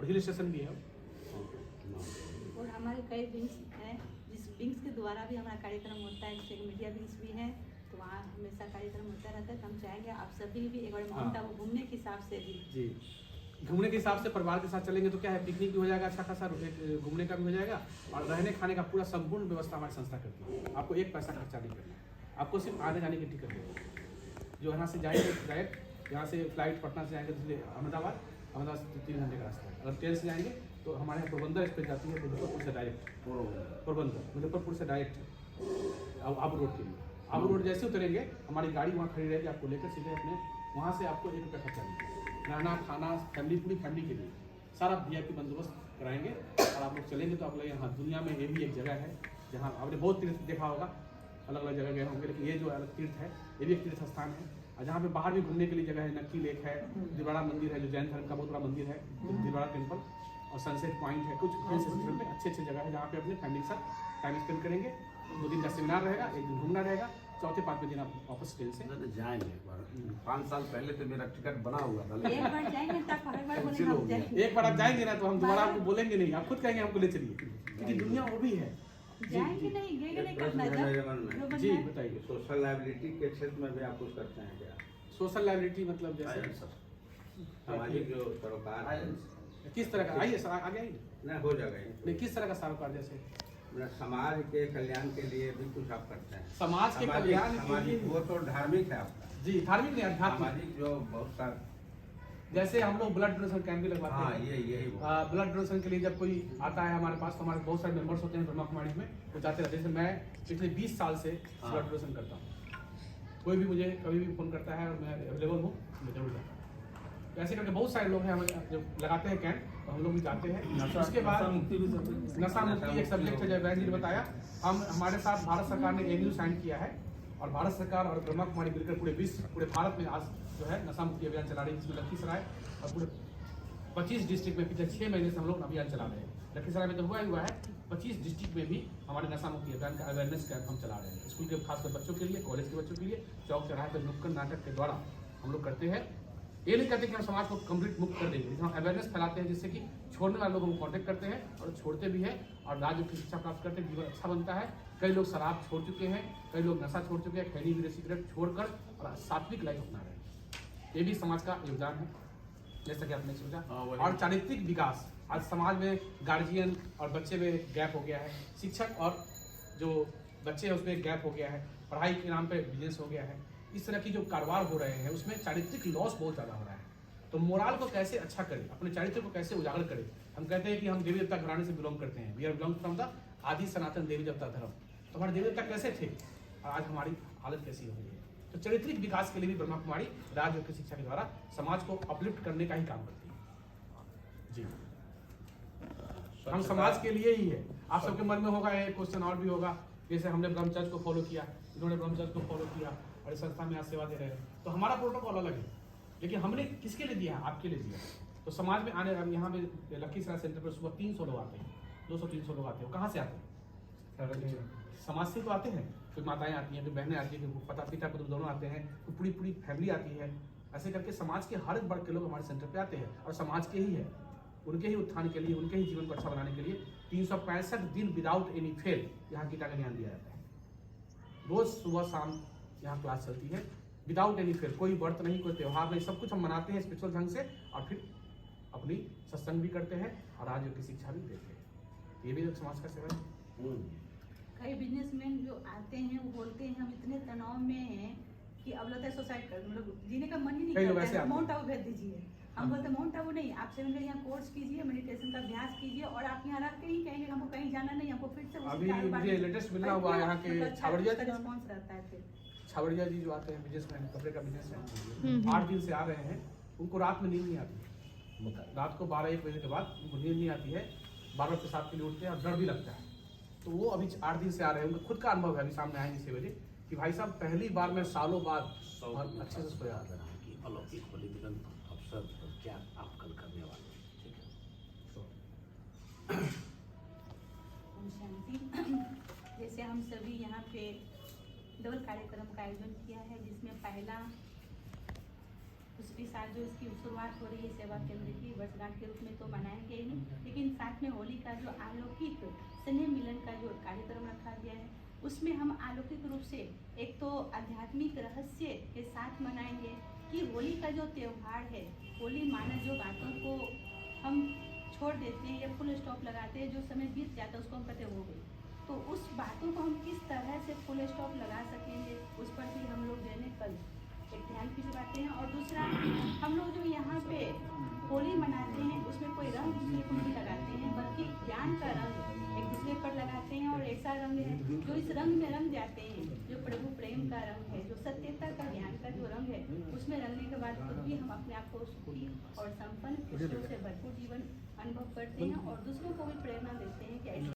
Hill station भी है। और हमारे कई विंग्स हैं, जिस विंग्स के द्वारा भी हमारा कार्यक्रम होता है, जैसे मीडिया विंग्स भी है, तो वहाँ हमेशा कार्यक्रम होता रहता है। तो हम चाहेंगे आप सभी भी एक बार माउंट आबू घूमने के हिसाब से भी जी, घूमने के हिसाब से परिवार के साथ चलेंगे तो क्या है, पिकनिक भी हो जाएगा, अच्छा खासा घूमने का भी हो जाएगा, और रहने खाने का पूरा संपूर्ण व्यवस्था हमारी संस्था करती है। आपको एक पैसा खर्चा नहीं करना, आपको सिर्फ आने जाने की टिकट देगी। जो यहाँ से जाएंगे डायरेक्ट, यहाँ से फ्लाइट पटना से जाएंगे तो अहमदाबाद से 3 घंटे का रास्ता है। अगर ट्रेन से जाएंगे तो हमारे यहाँ पोरबंदर एक्सप्रेस जाती है मुजफ्फरपुर से डायरेक्ट, मुजफ्फरपुर से डायरेक्ट आबू रोड के लिए। आबू रोड जैसे उतरेंगे हमारी गाड़ी वहाँ खड़ी रहेगी, आपको लेकर सीधे अपने वहाँ से आपको 1 रुपया खर्चा नहीं, रहना खाना फैमिली, पूरी फैमिली के लिए सारा VIP बंदोबस्त कराएंगे। और आप लोग चलेंगे तो आप लोग यहाँ दुनिया में ये भी एक जगह है जहाँ आपने बहुत तीर्थ देखा होगा, अलग अलग जगह गए होंगे, लेकिन ये जो अलग तीर्थ है ये भी एक तीर्थ स्थान है। और जहाँ पे बाहर भी घूमने के लिए जगह है, नक्की लेक है, दिलवाड़ा मंदिर है जो जैन धर्म का बहुत बड़ा मंदिर है, दिलवाड़ा टेम्पल, और सनसेट पॉइंट है। कुछ में अच्छे जगह है जहाँ पे अपने फैमिली के साथ टाइम स्पेंड करेंगे। 2 दिन का सेमिनार रहेगा, 1 दिन घूमना रहेगा, चौथे 5वें दिन आप वापस ट्रेन से जाएंगे। एक बार 5 साल पहले तो मेरा टिकट बना हुआ था, एक बार जाएंगे तब हर बार बोलेंगे हम जाएंगे। एक बार आप जाएंगे ना तो हम दोबारा आपको बोलेंगे नहीं, आप खुद कहेंगे हमको ले चलिए, क्योंकि दुनिया वो भी है। जाएंगे नहीं, गए नहीं करना जब जी बताइए। सोशल लाइबिलिटी के क्षेत्र में भी आप कुछ करते हैं क्या? सोशल लाइबिलिटी मतलब जैसे सामाजिक जो सरोकार है, किस तरह का, आइए सर आगे आइए। नहीं हो जाएगा नहीं, किस तरह का सरोकार, जैसे समाज के कल्याण के लिए भी कुछ आप करते हैं? समाज के कल्याण के लिए, वो तो धार्मिक है आपका। जी धार्मिक नहीं, आध्यात्मिक। सामाजिक जो बहुत सारे, जैसे हम लोग ब्लड डोनेशन कैंप भी लगवाते हाँ हैं। यही ब्लड डोनेशन के लिए जब कोई आता है हमारे पास, तो हमारे बहुत सारे मेंबर्स होते हैं ब्रह्मा कुमारी में, वो जाते रहते हैं। जैसे मैं पिछले 20 साल से ब्लड डोनेशन करता हूँ, कोई भी मुझे कभी भी फोन करता है और मैं अवेलेबल हूँ, मैं जरूर जाता हूँ। तो ऐसे करके बहुत सारे लोग हैं हमें जो लगाते हैं कैंप, तो हम लोग भी जाते हैं। उसके बाद नशा मुक्ति एक सब्जेक्ट है, जब वैन जी ने बताया, हमारे साथ भारत सरकार ने AMU साइन किया है, और भारत सरकार और ब्रह्मा कुमारी मिलकर पूरे विश्व, पूरे भारत में आज जो है नशा मुक्ति अभियान चला रही है, जिसमें लखीसराय और पूरे 25 डिस्ट्रिक्ट में पिछले 6 महीने से हम लोग अभियान चला रहे हैं। लखीसराय में तो हुआ है, 25 डिस्ट्रिक्ट में भी हमारे नशा मुक्ति अभियान का अवेयरनेस कैंप हम चला रहे हैं, स्कूल के खासकर बच्चों के लिए, कॉलेज के बच्चों के लिए। चौक चौराहे पर नुक्कड़ नाटक के द्वारा हम लोग करते हैं। ये नहीं कहते कि हम समाज को कंप्लीट मुक्त कर देंगे, हम अवेयरनेस फैलाते हैं, जिससे कि छोड़ने वाले लोगों को कॉन्टेक्ट करते हैं और छोड़ते भी हैं, और राज्य की शिक्षा प्राप्त करते हैं, जीवन अच्छा बनता है। कई लोग शराब छोड़ चुके हैं, कई लोग नशा छोड़ चुके हैं, खैनी बीड़ी सिगरेट छोड़कर और सात्विक लाइफ अपना रहे हैं। ये भी समाज का योगदान है, जैसा कि आपने सोचा। और चारित्रिक विकास, आज समाज में गार्जियन और बच्चे में गैप हो गया है, शिक्षक और जो बच्चे हैं उसमें गैप हो गया है, पढ़ाई के नाम पे बिजनेस हो गया है, इस तरह की जो कारोबार हो रहे हैं उसमें चारित्रिक लॉस बहुत ज़्यादा हो रहा है। तो मोराल को कैसे अच्छा करें, अपने चारित्र को कैसे उजागर करें। हम कहते हैं कि हम देवी देवता घराने से बिलोंग करते हैं, we are belong from the आदि सनातन देवी देवता धर्म। तो हमारे देवी देवता कैसे थे और आज हमारी हालत कैसी हो गई है। तो चारित्रिक विकास के लिए भी ब्रह्मा कुमारी राज्य की शिक्षा के द्वारा समाज को अपलिफ्ट करने का ही काम करती है। जी, हम समाज के लिए ही है। आप सबके मन में होगा एक क्वेश्चन और भी होगा, जैसे हमने ब्रह्मचर्य को फॉलो किया, इन्होंने ब्रह्मचर्य को फॉलो किया और इस संस्था में आज सेवा दे रहे हैं, तो हमारा प्रोटोकॉल अलग है, लेकिन हमने किसके लिए दिया, आपके लिए दिया। तो समाज में आने, यहाँ पे लखीसराय सेंटर पर सुबह 300 लोग आते हैं, 200-300 लोग आते हैं। कहाँ से आते हैं? समाज से तो आते हैं, कोई माताएं आती हैं, कोई बहनें आती हैं, कोई पिता पुत्र दोनों आते हैं, कोई पूरी फैमिली आती है। ऐसे करके समाज के हर एक वर्ग के लोग हमारे सेंटर पे आते हैं, और समाज के ही है, उनके ही उत्थान के लिए, उनके ही जीवन को अच्छा बनाने के लिए 365 दिन विदाउट एनी फेल यहाँ गीता का ज्ञान दिया जाता है। रोज सुबह शाम यहाँ क्लास चलती है विदाउट एनी फेल, कोई व्रत नहीं, कोई त्यौहार नहीं, सब कुछ हम मनाते हैं स्पिरिचुअल ढंग से, और फिर अपनी सत्संग भी करते हैं और राज्य की शिक्षा भी देते हैं। ये भी समाज का सेवा है। कई बिजनेसमैन जो आते हैं वो बोलते हैं हम इतने तनाव में हैं कि अब लगता है सुसाइड कर, मतलब जीने का मन ही नहीं करता है, माउंट आबू भेज दीजिए। हम बोलते माउंट आबू नहीं, आप 7 यहाँ कोर्स कीजिए, मेडिटेशन का अभ्यास कीजिए, और आप यहाँ रह के ही कहेंगे हमको कहीं जाना नहीं, हमको फिर से अभी मुझे लेटेस्ट मिलना हुआ यहाँ के छावड़िया रिस्पॉन्स रहता है। फिर छावड़िया जी जो आते हैं बिजनेसमैन, कपड़े का बिजनेसमैन, 8 दिन से आ रहे हैं, उनको रात में नींद नहीं आती। रात को 12-1 बजे के बाद उनको नींद नहीं आती है, बार-बार पेशाब के लिए उठते हैं और डर भी लगता है। तो वो अभी 8 दिन से आ रहे हैं, उनका खुद का अनुभव है, अभी सामने आएंगे 6 बजे, कि भाई साहब पहली बार मैं सालों बाद और अच्छे से सोया कि अलौकिक बलिदान अवसर क्या आप कल करने वाले हैं, ठीक है? शांति। जैसे हम सभी यहाँ पे डबल कार्यक्रम का आयोजन किया है, जिसमें पहला उस इस साल जो इसकी शुरुआत हो रही है सेवा केंद्र की वर्षगांठ के रूप में तो मनाएंगे ही नहीं, लेकिन साथ में होली का जो अलौकिक स्नेह मिलन का जो कार्यक्रम रखा गया है उसमें हम अलौकिक रूप से एक तो आध्यात्मिक रहस्य के साथ मनाएंगे कि होली का जो त्यौहार है, होली माना जो बातों को हम छोड़ देते हैं या फुल स्टॉप लगाते हैं, जो समय बीत जाता है उसको हम कहते हो गई, तो उस बातों को हम किस तरह से फुल स्टॉप लगा सकेंगे उस पर भी हम लोग जो है कल एक ध्यान खिंचवाते हैं। और दूसरा, हम लोग जो यहाँ पे होली मनाते हैं उसमें कोई रंग दूसरे को नहीं लगाते हैं, बल्कि ज्ञान का रंग एक दूसरे पर लगाते हैं। और ऐसा रंग है जो इस रंग में रंग जाते हैं, जो प्रभु प्रेम का रंग है, जो सत्यता का ज्ञान का जो रंग है, उसमें रंगने के बाद खुद भी हम अपने आप को सुखी और संपन्न खुशियों से भरपूर जीवन अनुभव करते हैं और दूसरों को भी प्रेरणा देते हैं कि ऐसे